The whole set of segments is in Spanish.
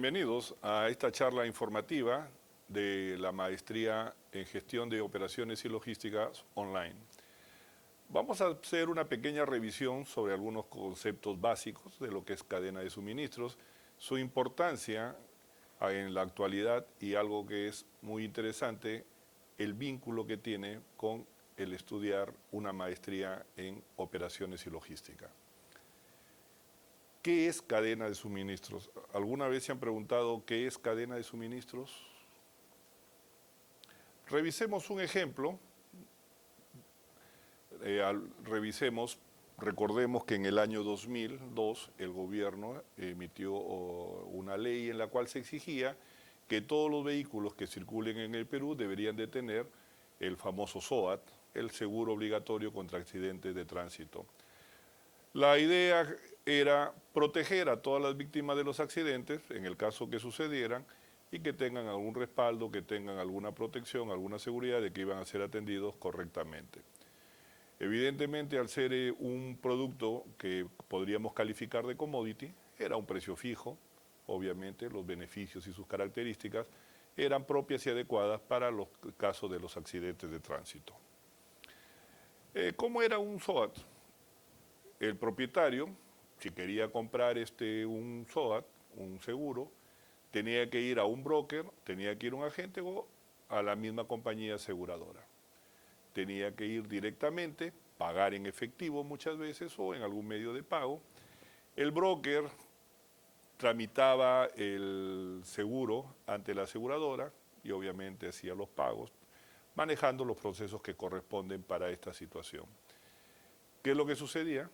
Bienvenidos a esta charla informativa de la Maestría en Gestión de Operaciones y Logísticas Online. Vamos a hacer una pequeña revisión sobre algunos conceptos básicos de lo que es cadena de suministros, su importancia en la actualidad y algo que es muy interesante, el vínculo que tiene con el estudiar una maestría en operaciones y logística. ¿Qué es cadena de suministros? ¿Alguna vez se han preguntado qué es cadena de suministros? Revisemos un ejemplo. Recordemos que en el año 2002 el gobierno emitió una ley en la cual se exigía que todos los vehículos que circulen en el Perú deberían de tener el famoso SOAT, el seguro obligatorio contra accidentes de tránsito. La idea era proteger a todas las víctimas de los accidentes, en el caso que sucedieran, y que tengan algún respaldo, que tengan alguna protección, alguna seguridad de que iban a ser atendidos correctamente. Evidentemente, al ser un producto que podríamos calificar de commodity, era un precio fijo, obviamente los beneficios y sus características eran propias y adecuadas para los casos de los accidentes de tránsito. ¿Cómo era un SOAT? El propietario, si quería comprar un SOAT, un seguro, tenía que ir a un broker, tenía que ir a un agente o a la misma compañía aseguradora. Tenía que ir directamente, pagar en efectivo muchas veces o en algún medio de pago. El broker tramitaba el seguro ante la aseguradora y obviamente hacía los pagos, manejando los procesos que corresponden para esta situación. ¿Qué es lo que sucedía?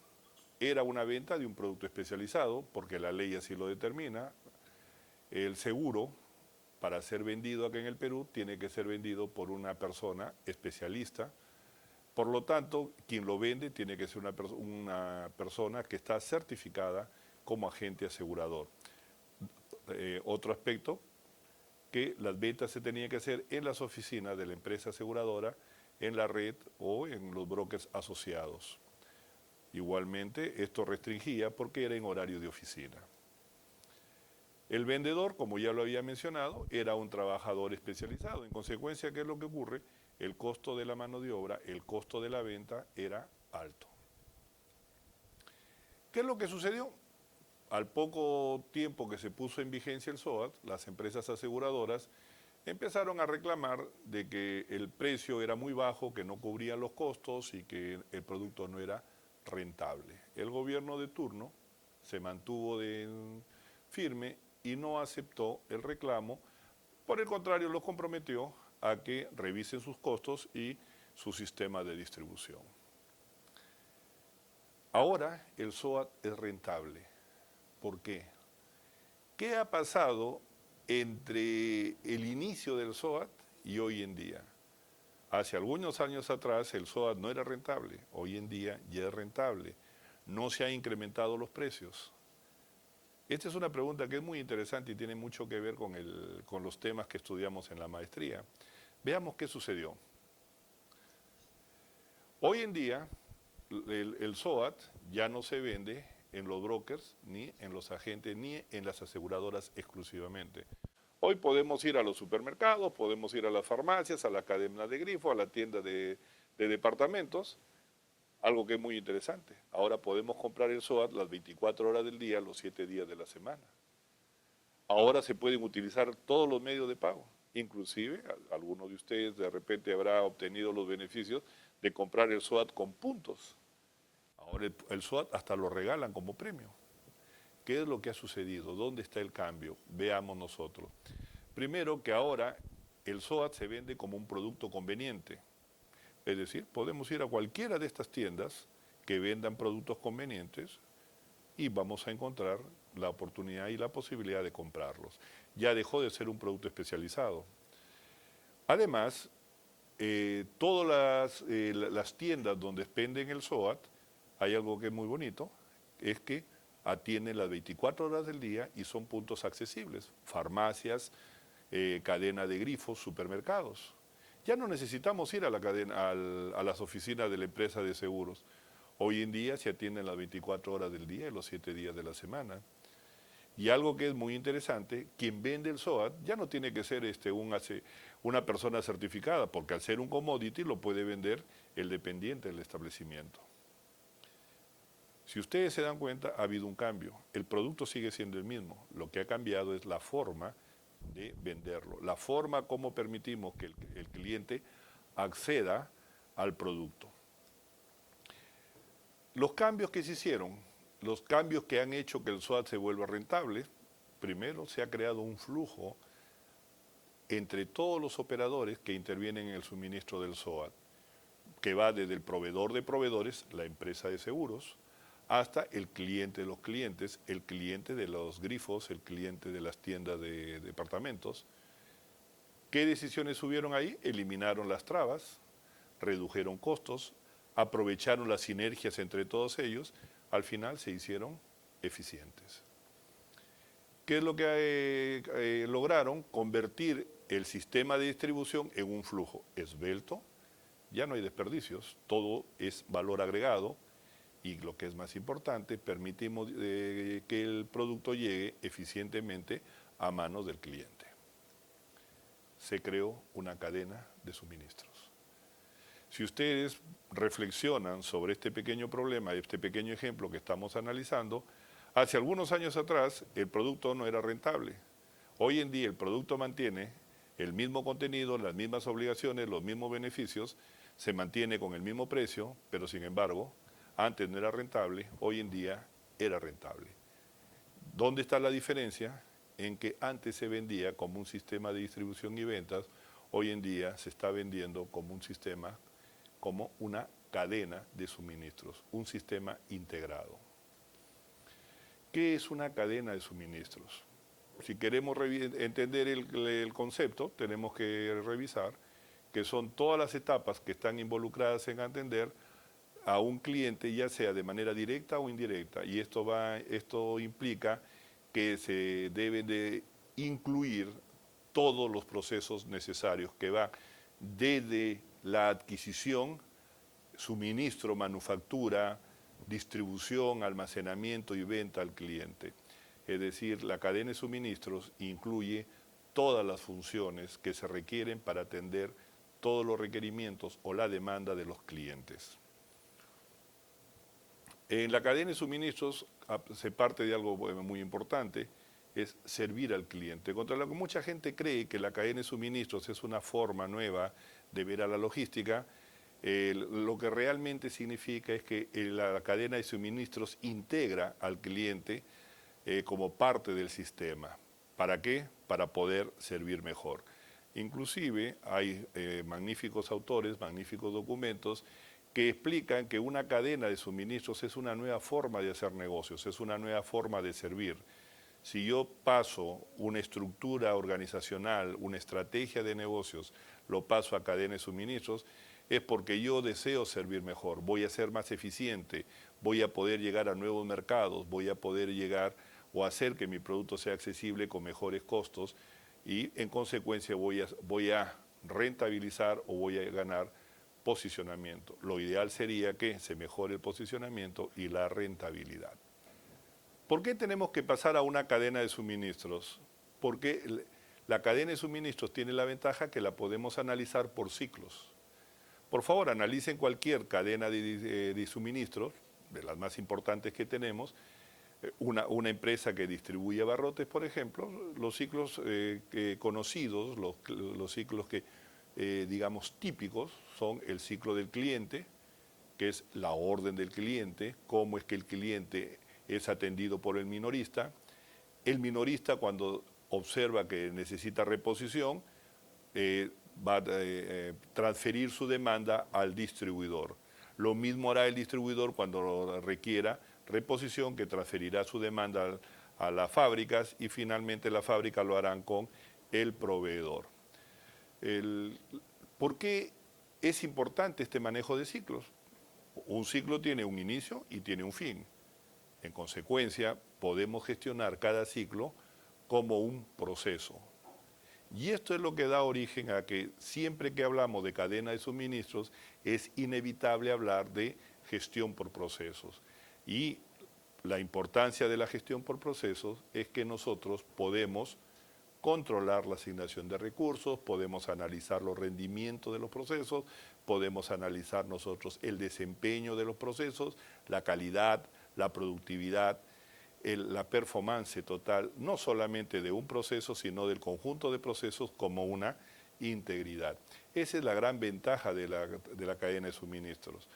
Era una venta de un producto especializado, porque la ley así lo determina. El seguro, para ser vendido acá en el Perú, tiene que ser vendido por una persona especialista. Por lo tanto, quien lo vende tiene que ser una persona que está certificada como agente asegurador. Otro aspecto, que las ventas se tenían que hacer en las oficinas de la empresa aseguradora, en la red o en los brokers asociados. Igualmente, esto restringía porque era en horario de oficina. El vendedor, como ya lo había mencionado, era un trabajador especializado. En consecuencia, ¿qué es lo que ocurre? El costo de la mano de obra, el costo de la venta era alto. ¿Qué es lo que sucedió? Al poco tiempo que se puso en vigencia el SOAT, las empresas aseguradoras empezaron a reclamar de que el precio era muy bajo, que no cubría los costos y que el producto no era rentable. El gobierno de turno se mantuvo firme y no aceptó el reclamo, por el contrario los comprometió a que revisen sus costos y su sistema de distribución. Ahora el SOAT es rentable. ¿Por qué? ¿Qué ha pasado entre el inicio del SOAT y hoy en día? Hace algunos años atrás el SOAT no era rentable, hoy en día ya es rentable. No se han incrementado los precios. Esta es una pregunta que es muy interesante y tiene mucho que ver con los temas que estudiamos en la maestría. Veamos qué sucedió. Hoy en día el SOAT ya no se vende en los brokers, ni en los agentes, ni en las aseguradoras exclusivamente. Hoy podemos ir a los supermercados, podemos ir a las farmacias, a la cadena de grifo, a la tienda de departamentos, algo que es muy interesante. Ahora podemos comprar el SOAT las 24 horas del día, los 7 días de la semana. Ahora se pueden utilizar todos los medios de pago. Inclusive, alguno de ustedes de repente habrá obtenido los beneficios de comprar el SOAT con puntos. Ahora el SOAT hasta lo regalan como premio. ¿Qué es lo que ha sucedido? ¿Dónde está el cambio? Veamos nosotros. Primero, que ahora el SOAT se vende como un producto conveniente. Es decir, podemos ir a cualquiera de estas tiendas que vendan productos convenientes y vamos a encontrar la oportunidad y la posibilidad de comprarlos. Ya dejó de ser un producto especializado. Además, todas las tiendas donde venden el SOAT, hay algo que es muy bonito, es que atienden las 24 horas del día y son puntos accesibles. Farmacias, cadena de grifos, supermercados. Ya no necesitamos ir a a las oficinas de la empresa de seguros. Hoy en día se atienden las 24 horas del día y los 7 días de la semana. Y algo que es muy interesante, quien vende el SOAT ya no tiene que ser una persona certificada, porque al ser un commodity lo puede vender el dependiente del establecimiento. Si ustedes se dan cuenta, ha habido un cambio. El producto sigue siendo el mismo. Lo que ha cambiado es la forma de venderlo, la forma como permitimos que el cliente acceda al producto. Los cambios que se hicieron, los cambios que han hecho que el SOAT se vuelva rentable, primero se ha creado un flujo entre todos los operadores que intervienen en el suministro del SOAT, que va desde el proveedor de proveedores, la empresa de seguros, hasta el cliente de los clientes, el cliente de los grifos, el cliente de las tiendas de departamentos. ¿Qué decisiones hubieron ahí? Eliminaron las trabas, redujeron costos, aprovecharon las sinergias entre todos ellos, al final se hicieron eficientes. ¿Qué es lo que lograron? Convertir el sistema de distribución en un flujo esbelto, ya no hay desperdicios, todo es valor agregado y lo que es más importante, permitimos que el producto llegue eficientemente a manos del cliente. Se creó una cadena de suministros. Si ustedes reflexionan sobre este pequeño problema, este pequeño ejemplo que estamos analizando, hace algunos años atrás el producto no era rentable. Hoy en día el producto mantiene el mismo contenido, las mismas obligaciones, los mismos beneficios, se mantiene con el mismo precio, pero sin embargo, antes no era rentable, hoy en día era rentable. ¿Dónde está la diferencia? En que antes se vendía como un sistema de distribución y ventas, hoy en día se está vendiendo como un sistema, como una cadena de suministros, un sistema integrado. ¿Qué es una cadena de suministros? Si queremos entender el concepto, tenemos que revisar que son todas las etapas que están involucradas en atender a un cliente, ya sea de manera directa o indirecta, y esto implica que se deben de incluir todos los procesos necesarios que van desde la adquisición, suministro, manufactura, distribución, almacenamiento y venta al cliente. Es decir, la cadena de suministros incluye todas las funciones que se requieren para atender todos los requerimientos o la demanda de los clientes. En la cadena de suministros se parte de algo muy importante, es servir al cliente. Contra lo que mucha gente cree que la cadena de suministros es una forma nueva de ver a la logística, lo que realmente significa es que la cadena de suministros integra al cliente como parte del sistema. ¿Para qué? Para poder servir mejor. Inclusive hay magníficos autores, magníficos documentos que explican que una cadena de suministros es una nueva forma de hacer negocios, es una nueva forma de servir. Si yo paso una estructura organizacional, una estrategia de negocios, lo paso a cadena de suministros, es porque yo deseo servir mejor, voy a ser más eficiente, voy a poder llegar a nuevos mercados, voy a poder llegar o hacer que mi producto sea accesible con mejores costos y en consecuencia voy a rentabilizar o voy a ganar posicionamiento. Lo ideal sería que se mejore el posicionamiento y la rentabilidad. ¿Por qué tenemos que pasar a una cadena de suministros? Porque la cadena de suministros tiene la ventaja que la podemos analizar por ciclos. Por favor, analicen cualquier cadena de suministros, de las más importantes que tenemos, una empresa que distribuye abarrotes, por ejemplo, los ciclos conocidos, los ciclos que, digamos, típicos, son el ciclo del cliente, que es la orden del cliente, cómo es que el cliente es atendido por el minorista cuando observa que necesita reposición, va a transferir su demanda al distribuidor. Lo mismo hará el distribuidor cuando requiera reposición, que transferirá su demanda a las fábricas y finalmente las fábricas lo harán con el proveedor. ¿Por qué es importante este manejo de ciclos? Un ciclo tiene un inicio y tiene un fin. En consecuencia, podemos gestionar cada ciclo como un proceso. Y esto es lo que da origen a que siempre que hablamos de cadena de suministros es inevitable hablar de gestión por procesos. Y la importancia de la gestión por procesos es que nosotros podemos controlar la asignación de recursos, podemos analizar los rendimientos de los procesos, podemos analizar nosotros el desempeño de los procesos, la calidad, la productividad, la performance total, no solamente de un proceso, sino del conjunto de procesos como una integridad. Esa es la gran ventaja de la cadena de suministros.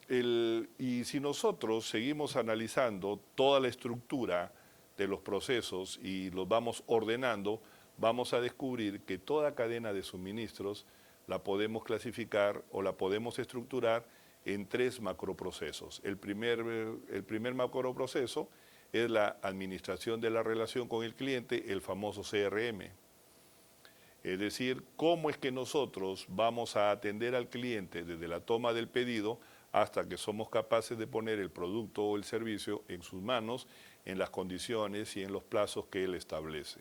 Y si nosotros seguimos analizando toda la estructura de los procesos y los vamos ordenando, vamos a descubrir que toda cadena de suministros la podemos clasificar o la podemos estructurar en 3 macroprocesos. El primer macroproceso es la administración de la relación con el cliente, el famoso CRM. Es decir, cómo es que nosotros vamos a atender al cliente desde la toma del pedido hasta que somos capaces de poner el producto o el servicio en sus manos, en las condiciones y en los plazos que él establece.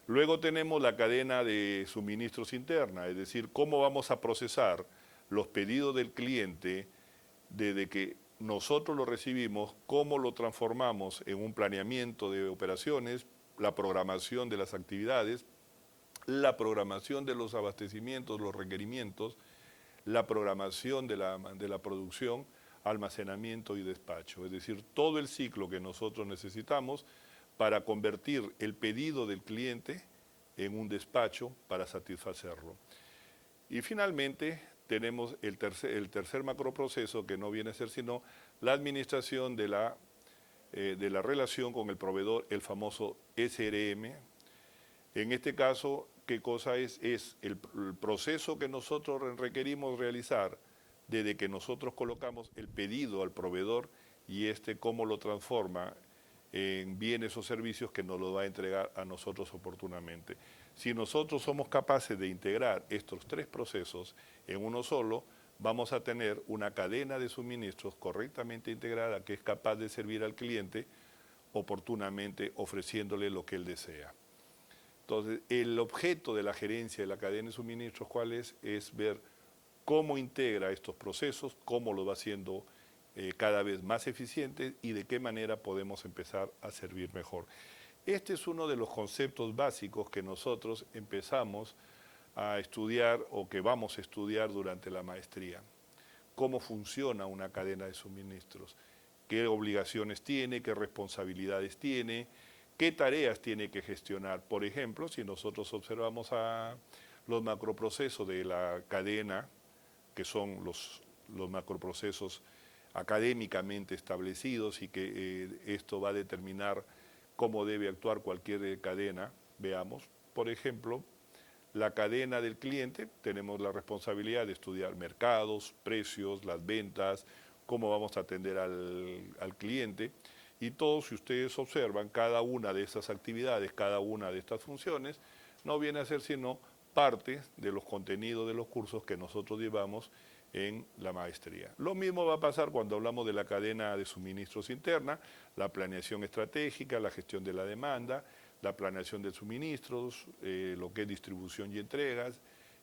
Luego tenemos la cadena de suministros interna, es decir, cómo vamos a procesar los pedidos del cliente desde que nosotros lo recibimos, cómo lo transformamos en un planeamiento de operaciones, la programación de las actividades, la programación de los abastecimientos, los requerimientos, la programación de la producción, almacenamiento y despacho. Es decir, todo el ciclo que nosotros necesitamos para convertir el pedido del cliente en un despacho para satisfacerlo. Y finalmente tenemos el tercer macroproceso, que no viene a ser sino la administración de la relación con el proveedor, el famoso SRM. En este caso, ¿qué cosa es? Es el proceso que nosotros requerimos realizar desde que nosotros colocamos el pedido al proveedor y cómo lo transforma en bienes o servicios que nos lo va a entregar a nosotros oportunamente. Si nosotros somos capaces de integrar estos 3 procesos en uno solo, vamos a tener una cadena de suministros correctamente integrada que es capaz de servir al cliente oportunamente ofreciéndole lo que él desea. Entonces, el objeto de la gerencia de la cadena de suministros, ¿cuál es? Es ver cómo integra estos procesos, cómo lo va haciendo cada vez más eficiente y de qué manera podemos empezar a servir mejor. Este es uno de los conceptos básicos que nosotros empezamos a estudiar o que vamos a estudiar durante la maestría. Cómo funciona una cadena de suministros, qué obligaciones tiene, qué responsabilidades tiene, qué tareas tiene que gestionar. Por ejemplo, si nosotros observamos a los macroprocesos de la cadena, que son los macroprocesos académicamente establecidos y que esto va a determinar cómo debe actuar cualquier cadena, veamos, por ejemplo, la cadena del cliente, tenemos la responsabilidad de estudiar mercados, precios, las ventas, cómo vamos a atender al cliente. Y todos, si ustedes observan, cada una de esas actividades, cada una de estas funciones, no viene a ser sino parte de los contenidos de los cursos que nosotros llevamos en la maestría. Lo mismo va a pasar cuando hablamos de la cadena de suministros interna, la planeación estratégica, la gestión de la demanda, la planeación de suministros, lo que es distribución y entregas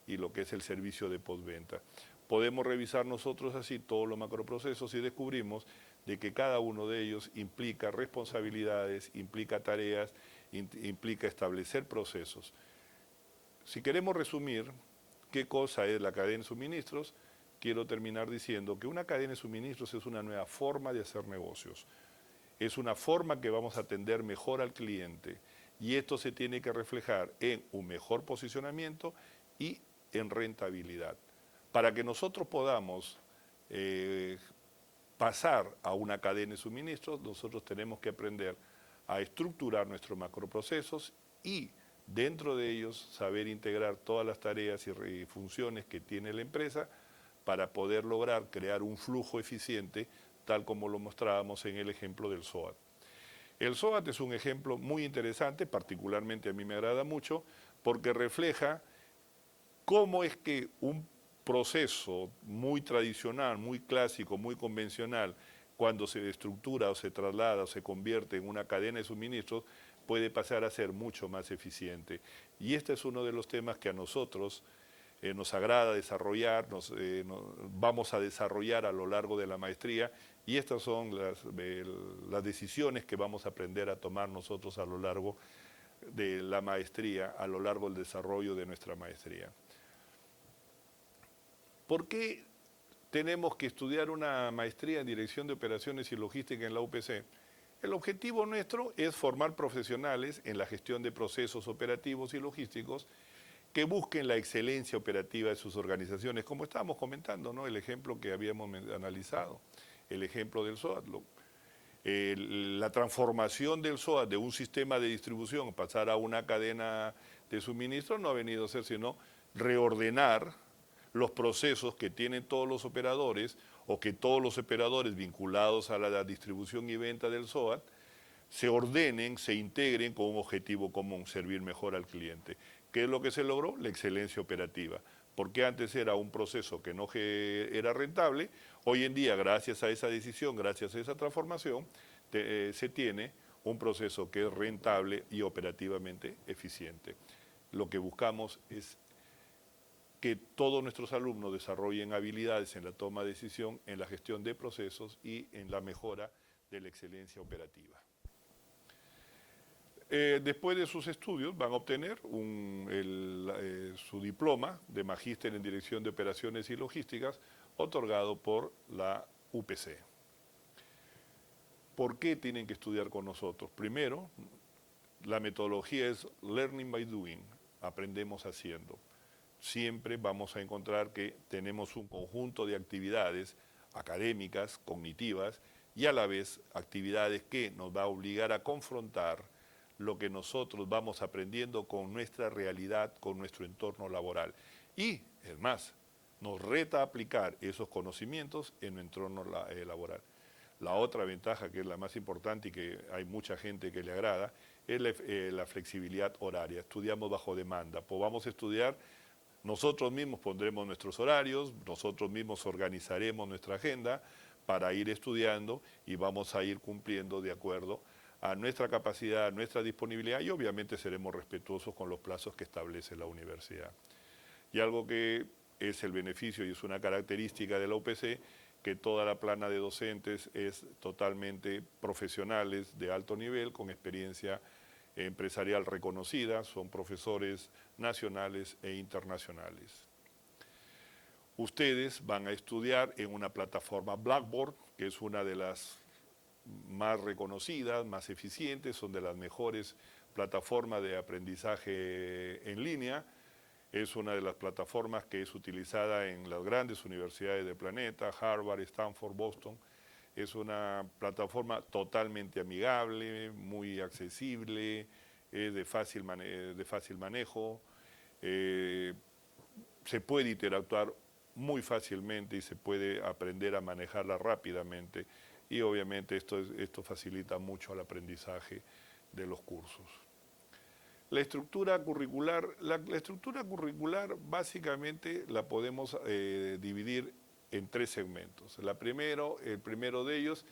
y lo que es el servicio de postventa. Podemos revisar nosotros así todos los macroprocesos y descubrimos de que cada uno de ellos implica responsabilidades, implica tareas, implica establecer procesos. Si queremos resumir qué cosa es la cadena de suministros, quiero terminar diciendo que una cadena de suministros es una nueva forma de hacer negocios. Es una forma que vamos a atender mejor al cliente y esto se tiene que reflejar en un mejor posicionamiento y en rentabilidad. Para que nosotros podamos pasar a una cadena de suministros, nosotros tenemos que aprender a estructurar nuestros macroprocesos y dentro de ellos saber integrar todas las tareas y funciones que tiene la empresa para poder lograr crear un flujo eficiente tal como lo mostrábamos en el ejemplo del SOAT. El SOAT es un ejemplo muy interesante, particularmente a mí me agrada mucho, porque refleja cómo es que un proceso muy tradicional, muy clásico, muy convencional, cuando se estructura o se traslada o se convierte en una cadena de suministros, puede pasar a ser mucho más eficiente. Y este es uno de los temas que a nosotros nos agrada desarrollar, vamos a desarrollar a lo largo de la maestría, y estas son las decisiones que vamos a aprender a tomar nosotros a lo largo de la maestría, a lo largo del desarrollo de nuestra maestría. ¿Por qué tenemos que estudiar una maestría en Dirección de Operaciones y Logística en la UPC? El objetivo nuestro es formar profesionales en la gestión de procesos operativos y logísticos que busquen la excelencia operativa de sus organizaciones, como estábamos comentando, ¿no? El ejemplo que habíamos analizado, el ejemplo del SOAT. La transformación del SOAT de un sistema de distribución, pasar a una cadena de suministro, no ha venido a ser sino reordenar los procesos que tienen todos los operadores o que todos los operadores vinculados a la distribución y venta del SOAT se ordenen, se integren con un objetivo común, servir mejor al cliente. ¿Qué es lo que se logró? La excelencia operativa. Porque antes era un proceso que no era rentable, hoy en día, gracias a esa decisión, gracias a esa transformación, se tiene un proceso que es rentable y operativamente eficiente. Lo que buscamos es que todos nuestros alumnos desarrollen habilidades en la toma de decisión, en la gestión de procesos y en la mejora de la excelencia operativa. Después de sus estudios van a obtener su diploma de Magíster en Dirección de Operaciones y Logísticas otorgado por la UPC. ¿Por qué tienen que estudiar con nosotros? Primero, la metodología es learning by doing, aprendemos haciendo. Siempre vamos a encontrar que tenemos un conjunto de actividades académicas, cognitivas y a la vez actividades que nos va a obligar a confrontar lo que nosotros vamos aprendiendo con nuestra realidad, con nuestro entorno laboral. Y, es más, nos reta a aplicar esos conocimientos en nuestro entorno laboral. La otra ventaja, que es la más importante y que hay mucha gente que le agrada, es la flexibilidad horaria. Estudiamos bajo demanda, pues vamos a estudiar, nosotros mismos pondremos nuestros horarios, nosotros mismos organizaremos nuestra agenda para ir estudiando y vamos a ir cumpliendo de acuerdo a nuestra capacidad, a nuestra disponibilidad, y obviamente seremos respetuosos con los plazos que establece la universidad. Y algo que es el beneficio y es una característica de la UPC, que toda la plana de docentes es totalmente profesionales de alto nivel, con experiencia empresarial reconocida, son profesores nacionales e internacionales. Ustedes van a estudiar en una plataforma Blackboard, que es una de las más reconocidas, más eficientes, son de las mejores plataformas de aprendizaje en línea. Es una de las plataformas que es utilizada en las grandes universidades del planeta, Harvard, Stanford, Boston. Es una plataforma totalmente amigable, muy accesible, de fácil manejo. Se puede interactuar muy fácilmente y se puede aprender a manejarla rápidamente. Y obviamente esto facilita mucho el aprendizaje de los cursos. La estructura curricular básicamente la podemos dividir en 3 segmentos. El primero de ellos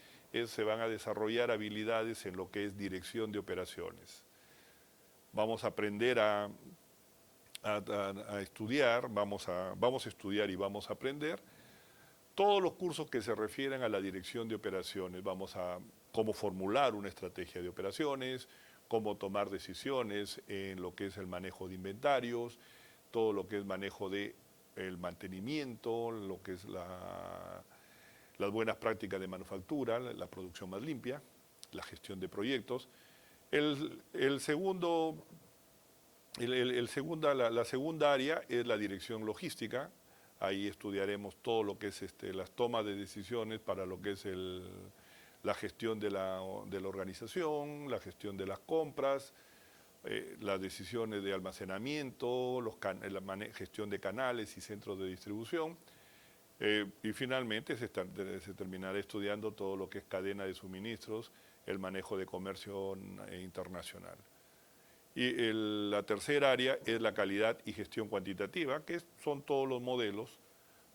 se van a desarrollar habilidades en lo que es dirección de operaciones. Vamos a aprender a estudiar, vamos a estudiar y vamos a aprender todos los cursos que se refieren a la dirección de operaciones. Vamos a cómo formular una estrategia de operaciones, cómo tomar decisiones en lo que es el manejo de inventarios, todo lo que es manejo del mantenimiento, lo que es las buenas prácticas de manufactura, la producción más limpia, la gestión de proyectos. La segunda área es la dirección logística. Ahí estudiaremos todo lo que es las tomas de decisiones para lo que es la gestión de la organización, la gestión de las compras, las decisiones de almacenamiento, la gestión de canales y centros de distribución. Y finalmente se terminará estudiando todo lo que es cadena de suministros, el manejo de comercio internacional. Y la tercera área es la calidad y gestión cuantitativa, que son todos los modelos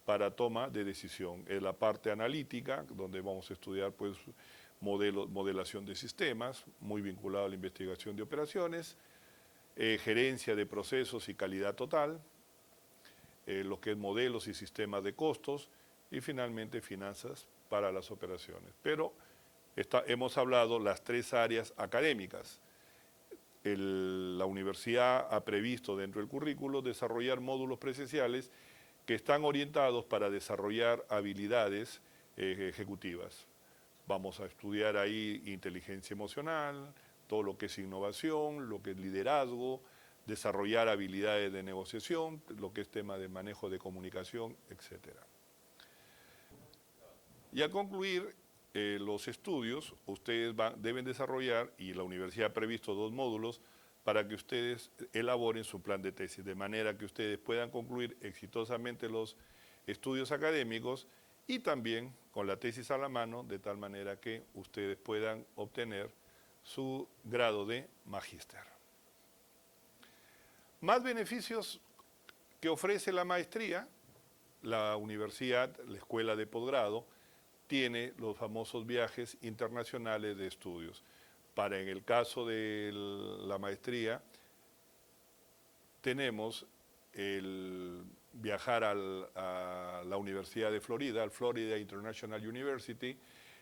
para toma de decisión. Es la parte analítica, donde vamos a estudiar pues, modelación de sistemas, muy vinculado a la investigación de operaciones, gerencia de procesos y calidad total, lo que es modelos y sistemas de costos y finalmente finanzas para las operaciones. Pero hemos hablado las tres áreas académicas. La universidad ha previsto dentro del currículo desarrollar módulos presenciales que están orientados para desarrollar habilidades ejecutivas. Vamos a estudiar ahí inteligencia emocional, todo lo que es innovación, lo que es liderazgo, desarrollar habilidades de negociación, lo que es tema de manejo de comunicación, etc. Y al concluir los estudios, ustedes deben desarrollar, y la universidad ha previsto 2 módulos, para que ustedes elaboren su plan de tesis, de manera que ustedes puedan concluir exitosamente los estudios académicos y también con la tesis a la mano, de tal manera que ustedes puedan obtener su grado de magíster. Más beneficios que ofrece la maestría, la universidad, la escuela de posgrado, tiene los famosos viajes internacionales de estudios. En el caso de la maestría, tenemos el viajar a la Universidad de Florida, al Florida International University,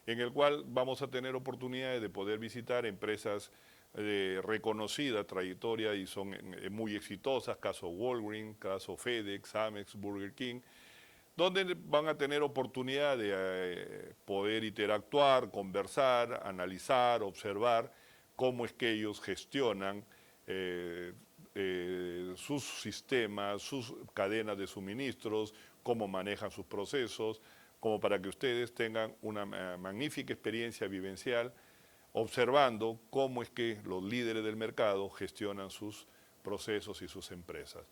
en el cual vamos a tener oportunidades de poder visitar empresas de reconocida trayectoria y son muy exitosas, caso Walgreens, caso FedEx, Amex, Burger King, donde van a tener oportunidad de poder interactuar, conversar, analizar, observar cómo es que ellos gestionan sus sistemas, sus cadenas de suministros, cómo manejan sus procesos, como para que ustedes tengan una magnífica experiencia vivencial observando cómo es que los líderes del mercado gestionan sus procesos y sus empresas.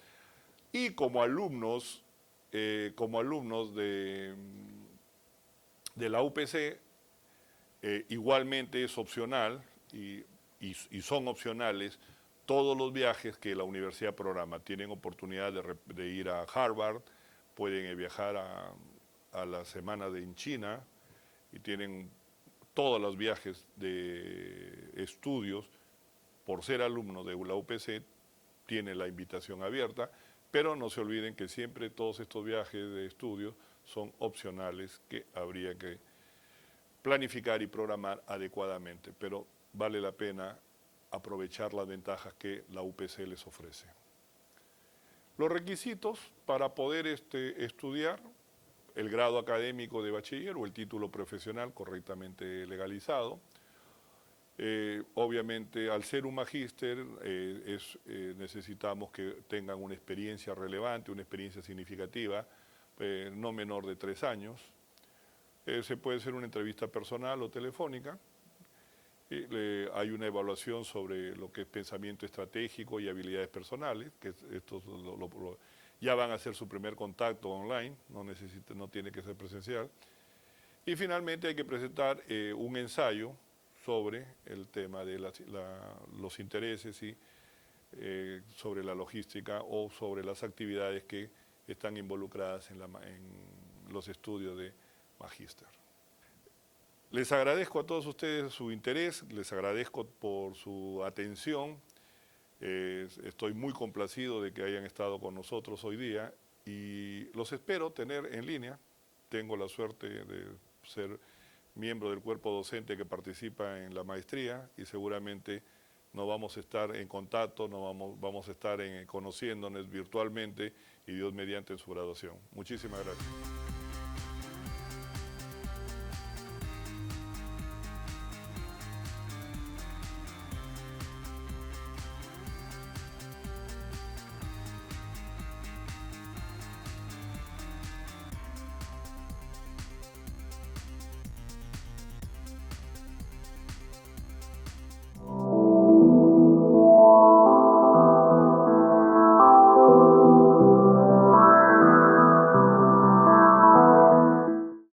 Y como alumnos de la UPC, igualmente es opcional y son opcionales todos los viajes que la universidad programa. Tienen oportunidad de ir a Harvard, pueden viajar a la semana en China y tienen todos los viajes de estudios. Por ser alumno de la UPC, tiene la invitación abierta, pero no se olviden que siempre todos estos viajes de estudio son opcionales que habría que planificar y programar adecuadamente, pero vale la pena aprovechar las ventajas que la UPC les ofrece. Los requisitos para poder estudiar el grado académico de bachiller o el título profesional correctamente legalizado. Obviamente, al ser un magíster, necesitamos que tengan una experiencia relevante, una experiencia significativa, no menor de 3 años. Se puede hacer una entrevista personal o telefónica. Hay una evaluación sobre lo que es pensamiento estratégico y habilidades personales, que estos ya van a hacer su primer contacto online, no tiene que ser presencial. Y finalmente hay que presentar un ensayo sobre el tema de los intereses y sobre la logística o sobre las actividades que están involucradas en los estudios de magíster. Les agradezco a todos ustedes su interés, les agradezco por su atención. Estoy muy complacido de que hayan estado con nosotros hoy día y los espero tener en línea. Tengo la suerte de ser miembro del cuerpo docente que participa en la maestría y seguramente nos vamos a estar en contacto, vamos a estar conociéndonos virtualmente y Dios mediante en su graduación. Muchísimas gracias.